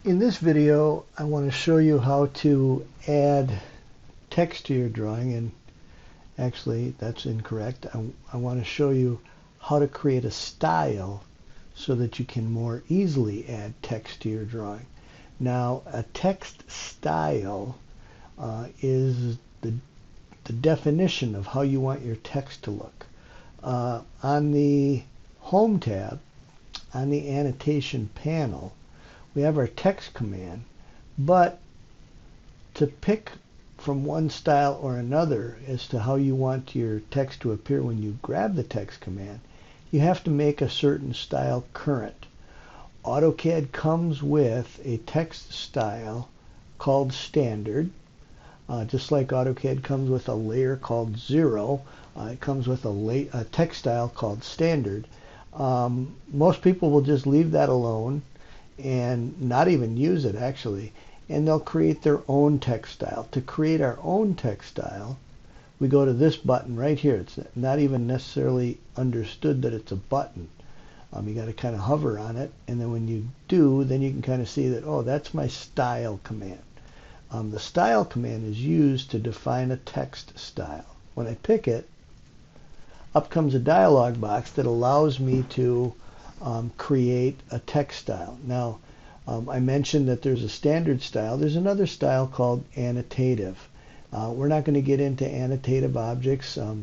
In this video, I want to show you how to add text to your drawing, and actually that's incorrect. I want to show you how to create a style so that you can more easily add text to your drawing. Now, a text style is the definition of how you want your text to look. On the Home tab, on the Annotation panel, we have our text command, but to pick from one style or another as to how you want your text to appear when you grab the text command, you have to make a certain style current. AutoCAD comes with a text style called standard. Just like AutoCAD comes with a layer called 0, it comes with a text style called standard. Most people will just leave that alone and not even use it actually, and they'll create their own text style. To create our own text style, we go to this button right here. It's not even necessarily understood that it's a button. You got to kind of hover on it, and then when you do, then you can kind of see that, oh, that's my style command. The style command is used to define a text style. When I pick it, up comes a dialog box that allows me to create a text style. Now, I mentioned that there's a standard style. There's another style called annotative. We're not going to get into annotative objects, a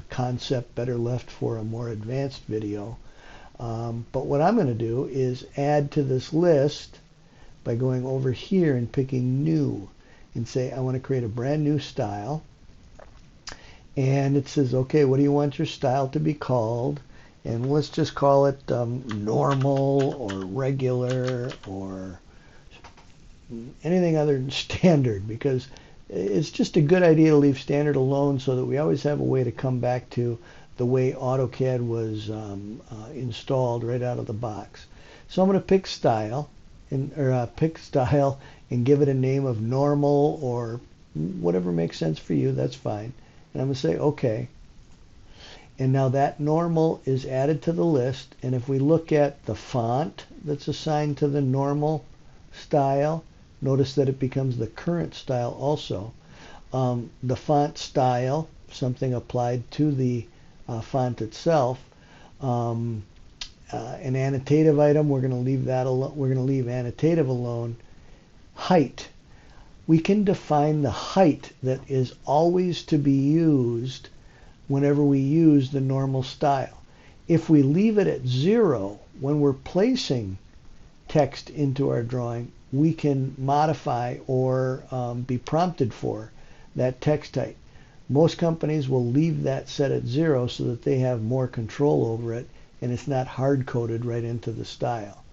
concept better left for a more advanced video. But what I'm going to do is add to this list by going over here and picking new and say I want to create a brand new style. And it says, okay, what do you want your style to be called? And let's just call it normal or regular or anything other than standard, because it's just a good idea to leave standard alone so that we always have a way to come back to the way AutoCAD was installed right out of the box. So I'm going to pick style and give it a name of normal or whatever makes sense for you. That's fine. And I'm going to say OK. And now that normal is added to the list. And if we look at the font that's assigned to the normal style, notice that it becomes the current style also. The font style, something applied to the font itself. An annotative item, we're going to leave that alone. We're going to leave annotative alone. Height. We can define the height that is always to be used whenever we use the normal style. If we leave it at 0 when we're placing text into our drawing, we can modify or be prompted for that text height. Most companies will leave that set at 0 so that they have more control over it and it's not hard-coded right into the style.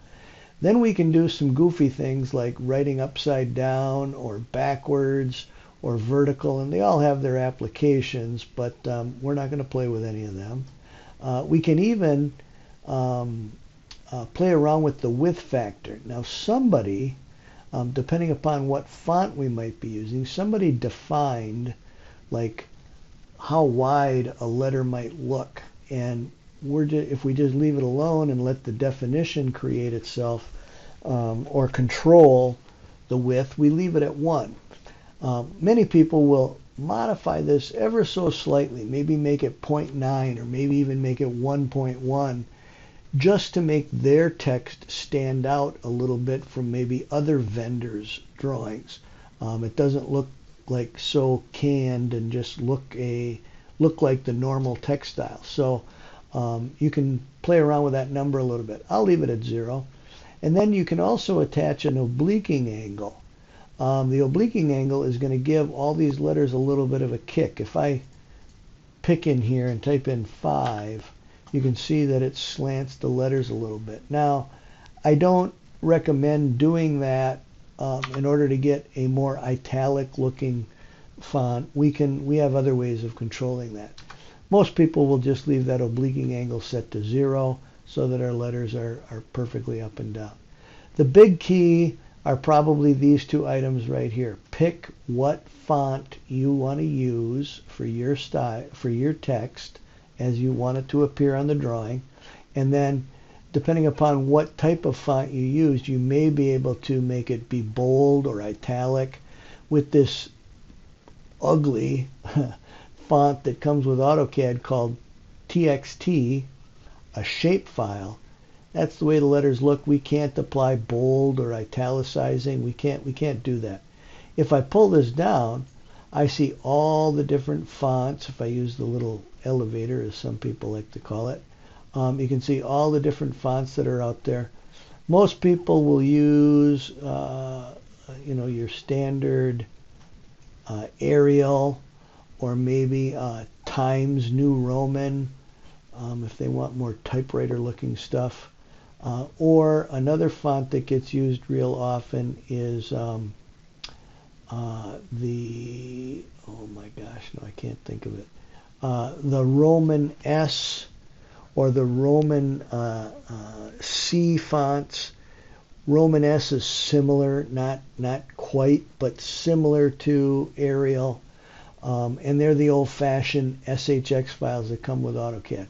Then we can do some goofy things like writing upside down or backwards or vertical, and they all have their applications, but we're not going to play with any of them. We can even play around with the width factor. Now somebody, depending upon what font we might be using, somebody defined like how wide a letter might look, and if we just leave it alone and let the definition create itself or control the width, we leave it at 1. Many people will modify this ever so slightly, maybe make it 0.9 or maybe even make it 1.1, just to make their text stand out a little bit from maybe other vendors' drawings. It doesn't look like so canned and just look like the normal text style. So you can play around with that number a little bit. I'll leave it at 0. And then you can also attach an obliquing angle. The obliquing angle is going to give all these letters a little bit of a kick. If I pick in here and type in 5, you can see that it slants the letters a little bit. Now, I don't recommend doing that in order to get a more italic looking font. We have other ways of controlling that. Most people will just leave that obliquing angle set to 0 so that our letters are perfectly up and down. The big key are probably these two items right here. Pick what font you want to use for your style, for your text as you want it to appear on the drawing, and then depending upon what type of font you use, you may be able to make it be bold or italic. With this ugly font that comes with AutoCAD called TXT, a shape file, that's the way the letters look. We can't apply bold or italicizing. We can't do that. If I pull this down, I see all the different fonts. If I use the little elevator, as some people like to call it, you can see all the different fonts that are out there. Most people will use, your standard Arial, or maybe Times New Roman, if they want more typewriter-looking stuff. Or another font that gets used real often is oh my gosh, no, I can't think of it. The Roman S or the Roman C fonts. Roman S is similar, not quite, but similar to Arial. And they're the old-fashioned SHX files that come with AutoCAD.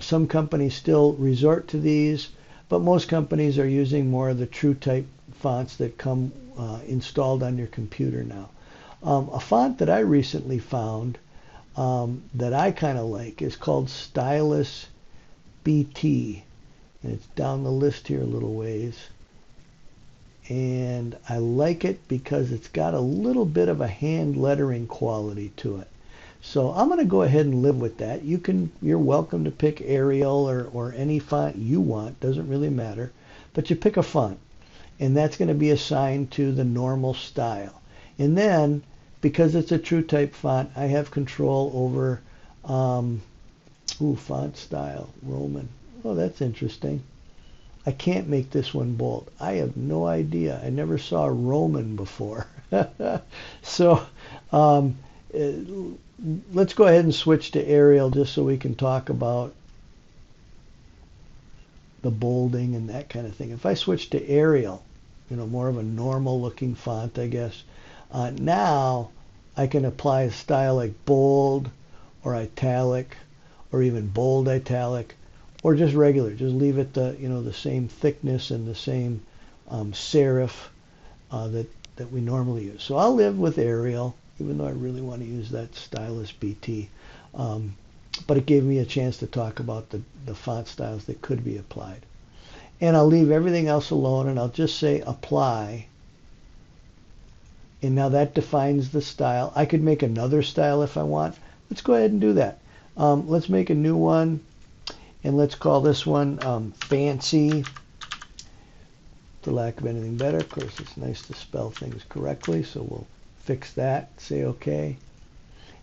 Some companies still resort to these, but most companies are using more of the true type fonts that come installed on your computer now. A font that I recently found that I kind of like is called Stylus BT, and it's down the list here a little ways. And I like it because it's got a little bit of a hand lettering quality to it. So I'm going to go ahead and live with that. You're welcome to pick Arial or any font you want. Doesn't really matter. But you pick a font, and that's going to be assigned to the normal style. And then, because it's a true type font, I have control over font style, Roman. Oh, that's interesting. I can't make this one bold. I have no idea. I never saw Roman before. So let's go ahead and switch to Arial just so we can talk about the bolding and that kind of thing. If I switch to Arial, more of a normal looking font, I guess, now I can apply a style like bold or italic or even bold italic, or just regular. Just leave it the same thickness and the same serif that we normally use. So I'll live with Arial, even though I really want to use that Stylus BT. But it gave me a chance to talk about the font styles that could be applied. And I'll leave everything else alone, and I'll just say apply. And now that defines the style. I could make another style if I want. Let's go ahead and do that. Let's make a new one, and let's call this one Fancy, for lack of anything better. Of course, it's nice to spell things correctly, so we'll fix that, say OK.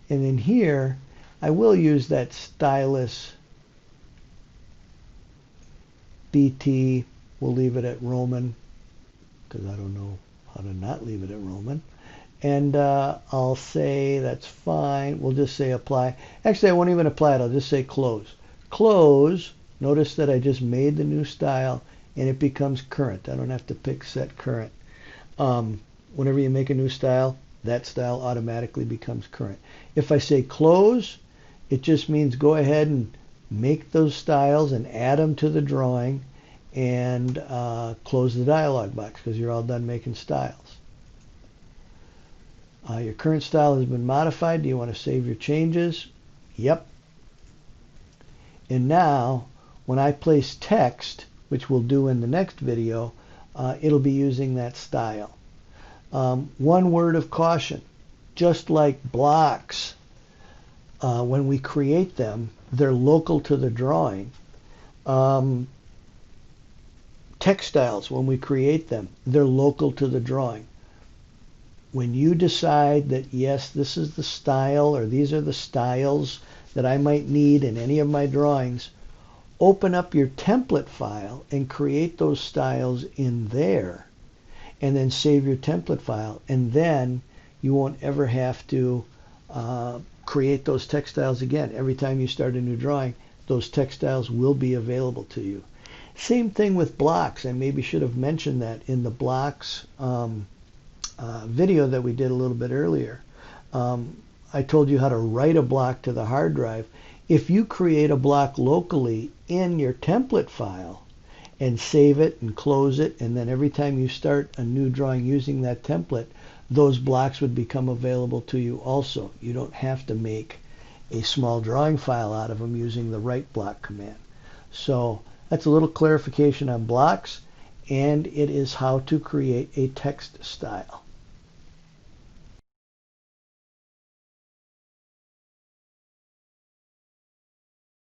And then here, I will use that Stylus BT. We'll leave it at Roman, because I don't know how to not leave it at Roman. And I'll say that's fine. We'll just say apply. Actually, I won't even apply it. I'll just say close. Close. Notice that I just made the new style, and it becomes current. I don't have to pick set current. Whenever you make a new style, that style automatically becomes current. If I say close, it just means go ahead and make those styles and add them to the drawing, and close the dialog box because you're all done making styles. Your current style has been modified. Do you want to save your changes? Yep. And now, when I place text, which we'll do in the next video, it'll be using that style. One word of caution. Just like blocks, when we create them, they're local to the drawing. Textiles, when we create them, they're local to the drawing. When you decide that, yes, this is the style, or these are the styles that I might need in any of my drawings, open up your template file and create those styles in there, and then save your template file, and then you won't ever have to create those textiles again. Every time you start a new drawing, those textiles will be available to you. Same thing with blocks. I maybe should have mentioned that in the blocks video that we did a little bit earlier. I told you how to write a block to the hard drive. If you create a block locally in your template file and save it and close it, and then every time you start a new drawing using that template, those blocks would become available to you also. You don't have to make a small drawing file out of them using the write block command. So that's a little clarification on blocks, and it is how to create a text style.